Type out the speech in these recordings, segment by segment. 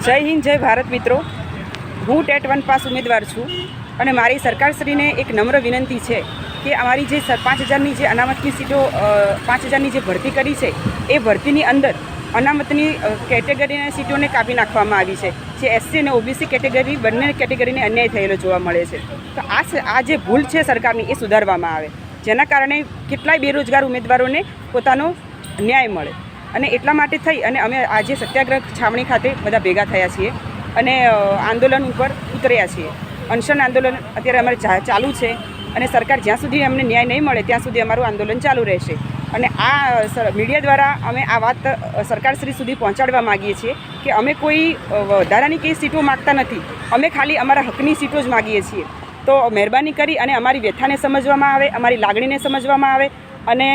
જય હિન્દ, જય ભારત મિત્રો। હું ટેટ 1 પાસ ઉમેદવાર છું અને મારી સરકારશ્રીને એક નમ્ર વિનંતી છે કે અમારી જે 5000ની જે અનામતની સીટો 5000ની જે ભરતી કરી છે એ ભરતીની અંદર અનામતની કેટેગરીની સીટોને કાપી નાખવામાં આવી છે। જે એસસી અને ઓબીસી કેટેગરી બંને કેટેગરીને અન્યાય થયેલો જોવા મળે છે। તો આ જે ભૂલ છે સરકારની એ સુધારવામાં આવે, જેના કારણે કેટલાય બેરોજગાર ઉમેદવારોને પોતાનો ન્યાય મળે। અને એટલા માટે થઈ અને અમે આજે સત્યાગ્રહ છાવણી ખાતે બધા ભેગા થયા છીએ અને આંદોલન ઉપર ઉતર્યા છીએ। અનશન આંદોલન અત્યારે અમારે ચાલુ છે અને સરકાર જ્યાં સુધી અમને ન્યાય નહીં મળે ત્યાં સુધી અમારું આંદોલન ચાલુ રહેશે। અને આ મીડિયા દ્વારા અમે આ વાત સરકારશ્રી સુધી પહોંચાડવા માગીએ છીએ કે અમે કોઈ વધારાની કઈ સીટો માગતા નથી, અમે ખાલી અમારા હકની સીટો જ માગીએ છીએ। તો મહેરબાની કરી અને અમારી વ્યથાને સમજવામાં આવે, અમારી લાગણીને સમજવામાં આવે અને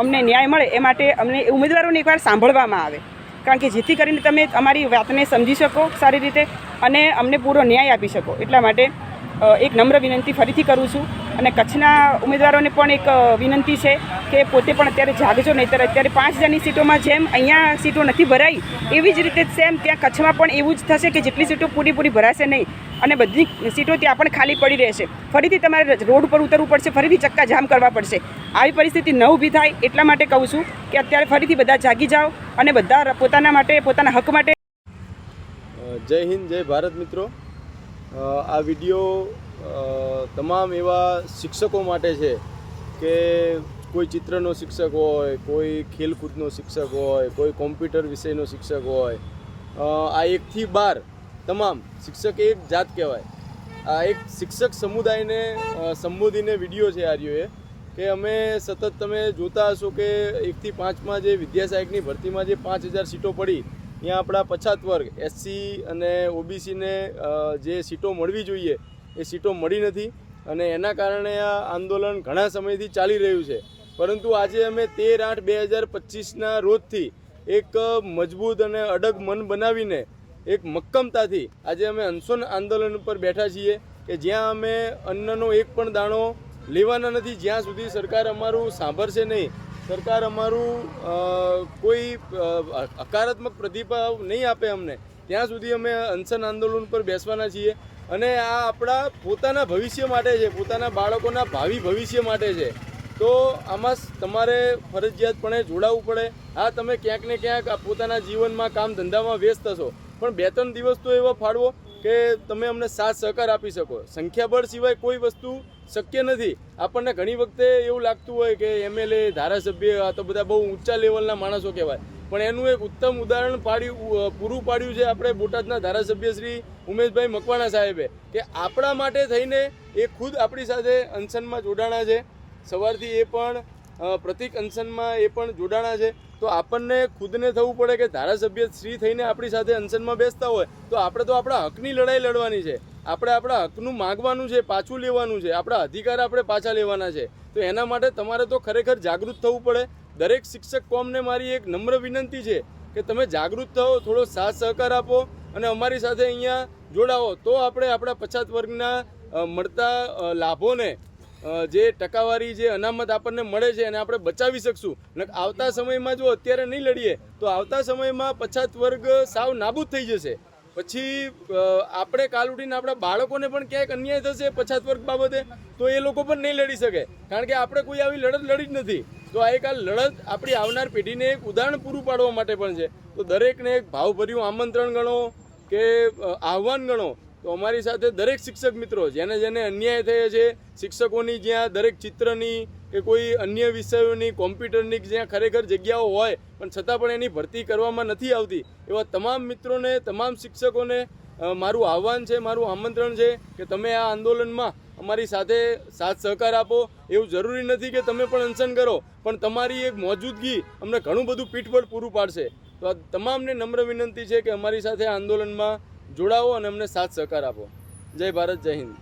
અમને ન્યાય મળે એ માટે અમને ઉમેદવારોને એકવાર સાંભળવામાં આવે, કારણ કે જેથી કરીને તમે અમારી વાતને સમજી શકો સારી રીતે અને અમને પૂરો ન્યાય આપી શકો। એટલા માટે એક નમ્ર વિનંતી ફરીથી કરું છું અને કચ્છના ઉમેદવારોને પણ એક વિનંતી છે કે પોતે પણ અત્યારે જાગજો, નહીંતર અત્યારે 5000ની સીટોમાં જેમ અહીંયા સીટો નથી ભરાઈ એવી જ રીતે સેમ ત્યાં કચ્છમાં પણ એવું જ થશે કે જેટલી સીટો પૂરી ભરાશે નહીં અને બધી સીટો ત્યાં પણ ખાલી પડી રહેશે। ફરીથી તમારે રોડ ઉપર ઉતરવું પડશે, ફરીથી ચક્કા જામ કરવા પડશે। આવી પરિસ્થિતિ ન ઊભી થાય એટલા માટે કહું છું કે અત્યારે ફરીથી બધા જાગી જાઓ અને બધા પોતાના માટે, પોતાના હક માટે। જય હિન્દ, જય ભારત મિત્રો। આ વિડીયો તમામ એવા શિક્ષકો માટે છે કે કોઈ ચિત્રનો શિક્ષક હોય, કોઈ ખેલકૂદનો શિક્ષક હોય, કોઈ કોમ્પ્યુટર વિષયનો શિક્ષક હોય, આ 1 થી 12 તમામ શિક્ષક એક જાત કહેવાય। આ એક શિક્ષક સમુદાયને સંબોધીને વિડીયો છે આર્યોએ કે અમે સતત તમે જોતા હશો કે 1 થી 5માં જે વિદ્યા સહાયકની ભરતીમાં જે 5000 સીટો પડી, ત્યાં આપણા પછાત વર્ગ એસસી અને ઓબીસીને જે સીટો મળવી જોઈએ એ સીટો મળી નથી અને એના કારણે આ આંદોલન ઘણા સમયથી ચાલી રહ્યું છે। પરંતુ આજે અમે 13/8/2025ના રોજથી એક મજબૂત અને અડગ મન બનાવીને એક મક્કમતાથી આજે અમે અનશન આંદોલન ઉપર બેઠા છીએ કે જ્યાં અમે અન્નનો એક પણ દાણો લેવાના નથી જ્યાં સુધી સરકાર અમારું સાંભળશે નહીં, સરકાર અમારું કોઈ હકારાત્મક પ્રતિભાવ નહીં આપે અમને, ત્યાં સુધી અમે અનશન આંદોલન પર બેસવાના છીએ। અને આ આપણા પોતાના ભવિષ્ય માટે છે, પોતાના બાળકોના ભાવિ ભવિષ્ય માટે છે। તો આમાં તમારે ફરજિયાતપણે જોડાવવું પડે। હા, તમે ક્યાંક ને ક્યાંક પોતાના જીવનમાં કામ ધંધામાં વ્યસ્ત હશો, પણ 2-3 દિવસ તો એવો ફાળવો કે તમે અમને સાથ સહકાર આપી શકો। સંખ્યાબળ સિવાય કોઈ વસ્તુ શક્ય નથી। આપણને ઘણી વખતે એવું લાગતું હોય કે એમએલએ, ધારાસભ્ય આ તો બધા બહુ ઊંચા લેવલના માણસો કહેવાય, પણ એનું એક ઉત્તમ ઉદાહરણ પૂરું પાડ્યું છે આપણે બોટાદના ધારાસભ્ય શ્રી ઉમેશભાઈ મકવાણા સાહેબે કે આપણા માટે થઈને એ ખુદ આપણી સાથે અનશનમાં જોડાણા છે। સવારથી એ પણ પ્રતિક અનશનમાં એ પણ જોડાણા છે। તો આપણને ખુદને થવું પડે કે ધારાસભ્ય શ્રી થઈને આપણી સાથે અનશનમાં બેસતા હોય તો આપણે તો આપણા હકની લડાઈ લડવાની છે, આપણે આપણા હકનું માગવાનું છે, પાછું લેવાનું છે, આપણા અધિકાર આપણે પાછા લેવાના છે। તો એના માટે તમારે તો ખરેખર જાગૃત થવું પડે। દરેક શિક્ષક કોમને મારી એક નમ્ર વિનંતી છે કે તમે જાગૃત થાઓ, થોડો સાથ સહકાર આપો અને અમારી સાથે અહીંયા જોડાવો, તો આપણે આપણા પછાત વર્ગના મળતા લાભોને જે ટકાવારી જે અનામત આપણને મળે છે એને આપણે બચાવી શકશું। અને આવતા સમયમાં જો અત્યારે નહીં લડીએ તો આવતા સમયમાં પછાત વર્ગ સાવ નાબૂદ થઈ જશે। પછી આપણે કાલ ઉઠીને આપણા બાળકોને પણ ક્યાંક અન્યાય થશે પછાત વર્ગ બાબતે તો એ લોકો પણ નહીં લડી શકે, કારણ કે આપણે કોઈ આવી લડત લડી જ નથી। તો આ એક આ લડત આપણી આવનાર પેઢીને એક ઉદાહરણ પૂરું પાડવા માટે પણ છે। તો દરેકને એક ભાવભર્યું આમંત્રણ ગણો કે આહ્વાન ગણો તો અમારી સાથે દરેક શિક્ષક મિત્રો જેને જેને અન્યાય થયો છે, શિક્ષકોની જ્યાં દરેક ચિત્રની કે કોઈ અન્ય વિષયોની, કોમ્પ્યુટરની જ્યાં ખરેખર જગ્યાઓ હોય પણ છતાં પણ એની ભરતી કરવામાં નથી આવતી, એવા તમામ મિત્રોને, તમામ શિક્ષકોને મારું આહ્વાન છે, મારું આમંત્રણ છે કે તમે આ આંદોલનમાં અમારી સાથે સાથ સહકાર આપો। એવું જરૂરી નથી કે તમે પણ અનશન કરો, પણ તમારી એક મોજૂદગી અમને ઘણું બધું પીઠબળ પૂરું પાડશે। તો આ તમામને નમ્ર વિનંતી છે કે અમારી સાથે આ આંદોલનમાં જોડાવો અને અમને સાથ સહકાર આપો। જય ભારત, જય હિન્દ।